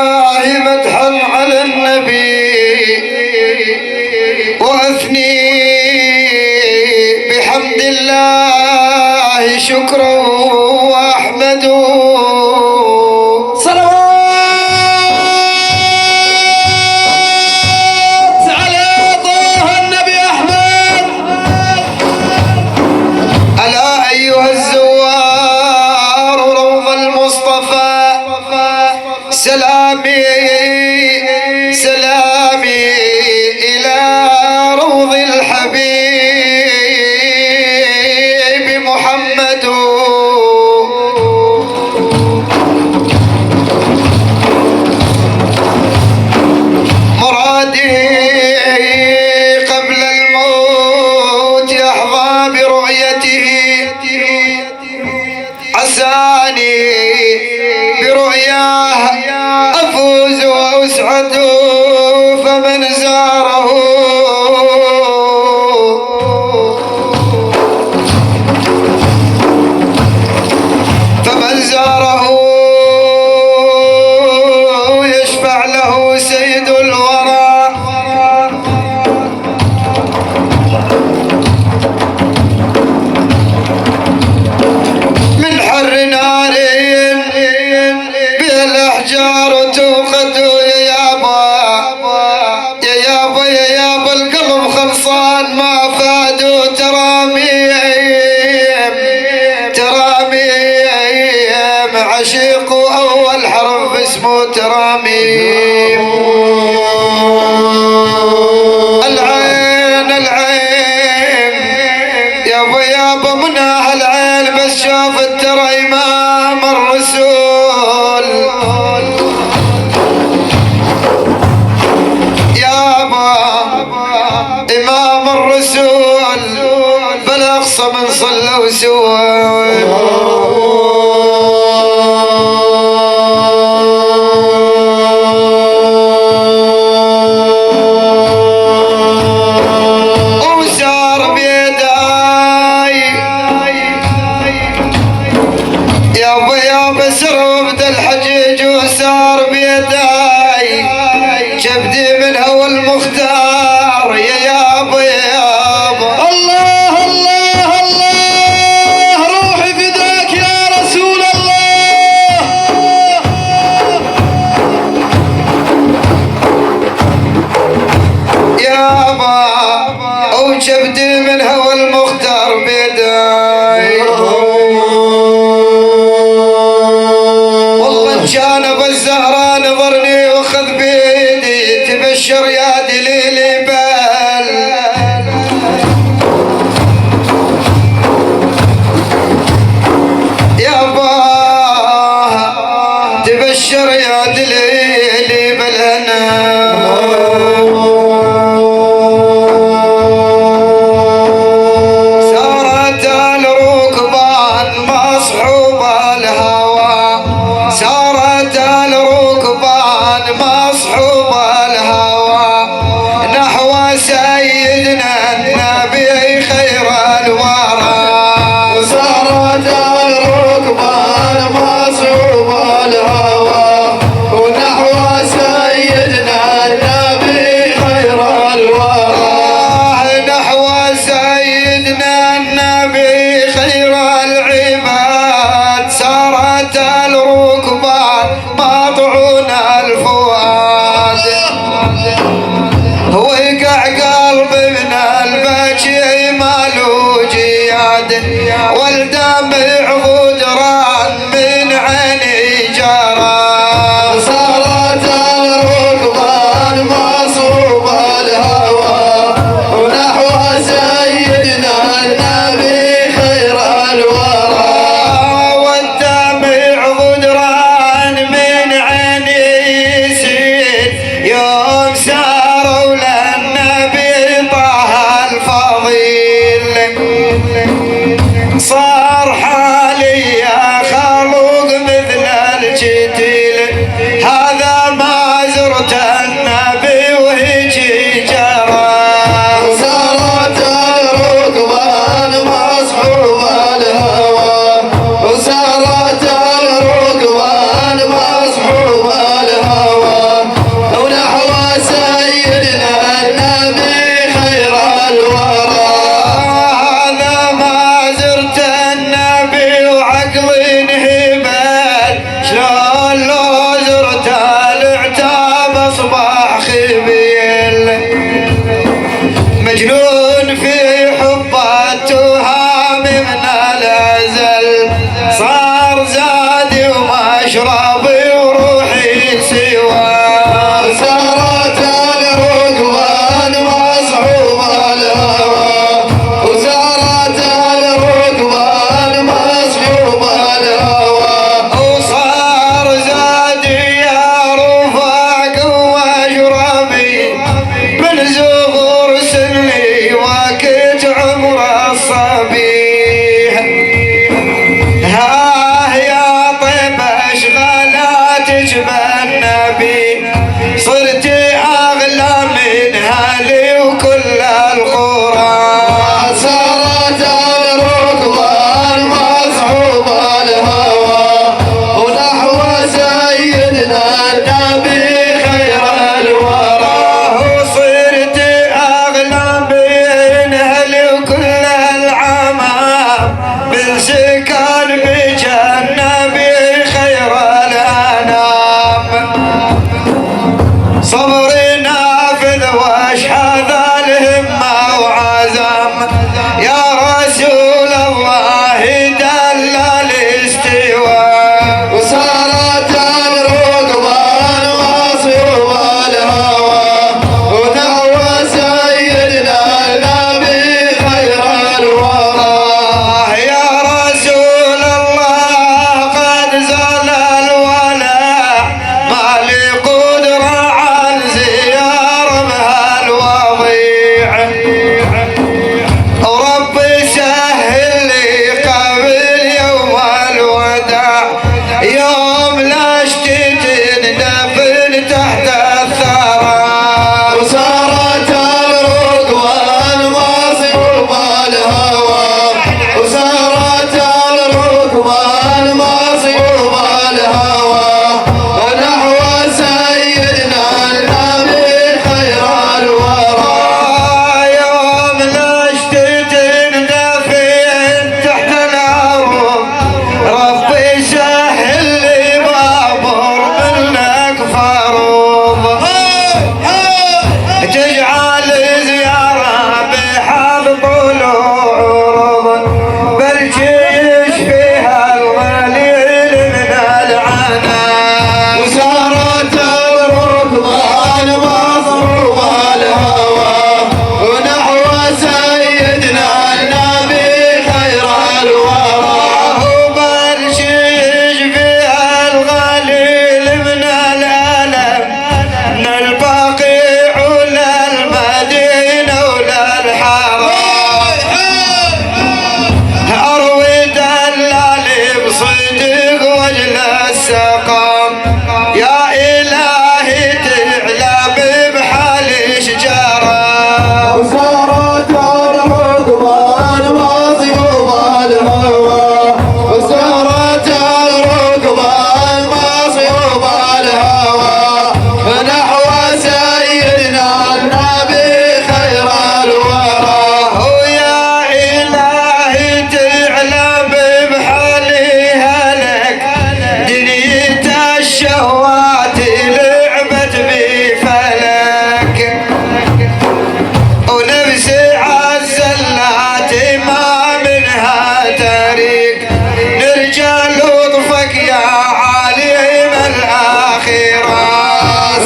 الله مدحا على النبي وأثني بحمد الله شكرا وأحمده صلوات على طه النبي أحمد. ألا أيها الزوار روض المصطفى سلامي سلامي إلى روض الحبيب محمد. مرادي قبل الموت يحظى برؤيته عساني برؤياه أفوز وأسعد فمن زاره يشفع له سيد الورى. من حر نار بالأحجار توقد يا يابا يا يابا يا يابا القلب خلصان ما فادوا تراميم تراميم عشيق أول حرف اسمه تراميم. العين العين يابا يابا منها العين بس شافت ترى إمام الرسول يابا إمام الرسول بالأقصى من صلى وسوى. جبدي من هو المختار يا يابا يا يابا. الله الله الله روحي فداك يا رسول الله. يابا وجبدي من هو المختار بيداي والله جانب الزهرة نظرني وخذ بيدي تبشر يا دليل بال. يابا تبشر يا دليل بالهنا. سارت الركبان مصحوب الهوى سارت الركبان مصحوب الهوى نحو سيدنا النبي خير الورى. سارت الركبان مصحوب الهوى ونحو سيدنا النبي خير الورى. نحو سيدنا النبي خير العباد سارت الركبان مطعون الفؤاد وقع قلب من البكي مالو جياد والدمع غدران من عيني جرى. سارت الركبان مصوب الهوى ونحو سيدنا النبي خير الورى. والدمع غدران من عيني يسيل يوم ساروا للنبي طه الفضيل. صار حالي يا خلوق مثل الجديل هذا ما زرت النبي ويجي جرى. سارت الركبان مصحوب الهوى وسارت الركبان شلون لو زرت العتاب اصبح خبيل مجنون في حب التهام من الازل صار زادي ومشربي وروحي سوى صارت الركبان مصحوب الهوى وصارت الركبان مصحوب الهوى وصار زادي يا رفاق ومشربي من زغور سني وقت عمر الصبي ها يا طيب اشغالاتك بالنبي صرتي اغلى من هالي وكل القرى صارت الركبان مصحوب الهوى ونحو سيدنا النبي خير الورى وصرت اغلى من هالي وكل العمام بالسكان بجنبي خير الانام صبري نافذ واشهد الهمه وعزم يا رسول الله دل الاستواء وصارت الركبان مصحوب الهوى ونحو سيدنا النبي خير الورى يا رسول الله قد زال الولاء ما لي قدرة عن زيارة بهالوضيع وربي سهل لي قبل يوم الوداع يوم لا اشتي ندفن تحت الثرى وصارت الركبان مصحوب الهوى وصارت الركبان مصحوب الهوى ونحو سيدنا النبي خير الورى يوم لا اشتي ندفن تحت الارض ربي سهل لي بابور منك فاروض تجعل زيارة بحظ طلوع بل فيها الغليل من العنان وصارت الركبان مصحوب الهوى ونحو سيدنا النبي خير الورى بل فيها الغليل من الألم من البقيع ولا المدينة ولا الحرم أروي دلالي بصدق وجل السقم يا إلهي تعلم بحالي شجرة وصارت الركبان مصحوب الهوى وصارت الركبان مصحوب الهوى نحو سيدنا النبي خير الورى ويا إلهي تعلم بحالي هلك دنيا الشهوات لعبت بفلك ونفسي عالزلات ما منها تريك نرجى لطفك يا عالم الآخرة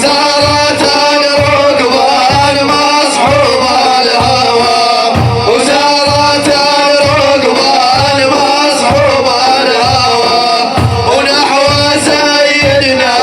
صارت الركبان مصحوب الهوى وصارت الركبان مصحوب الهوى ونحو سيدنا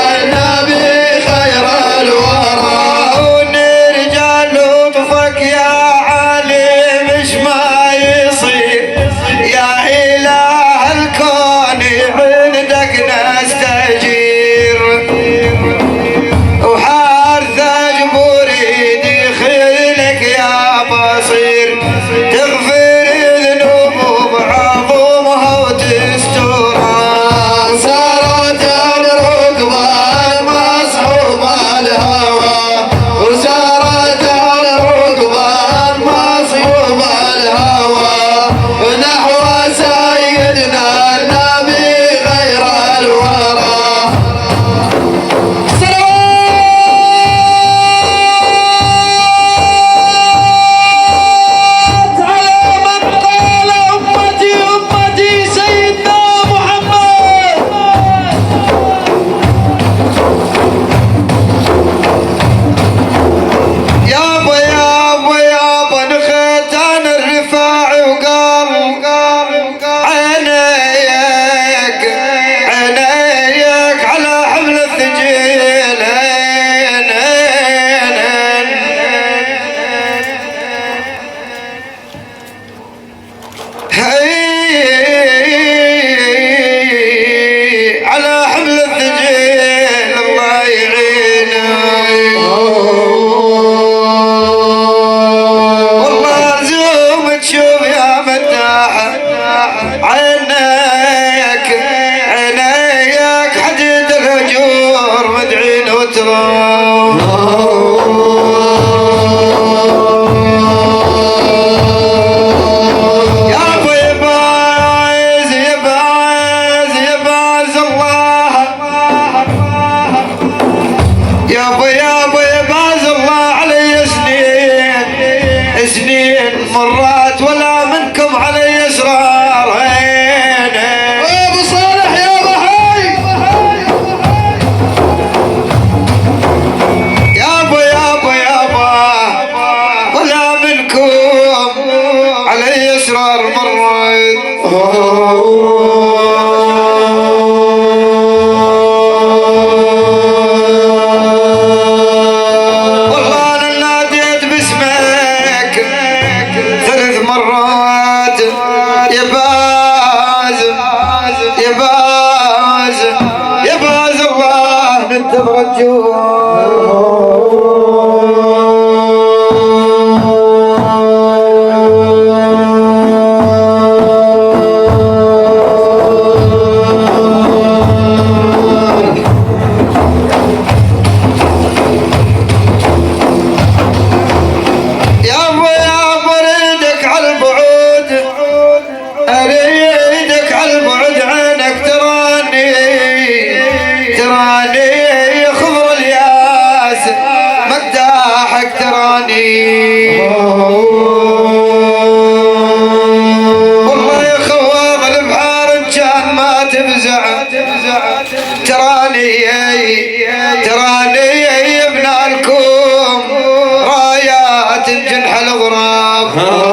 تراني يبنى لكم رايات جنح الغراب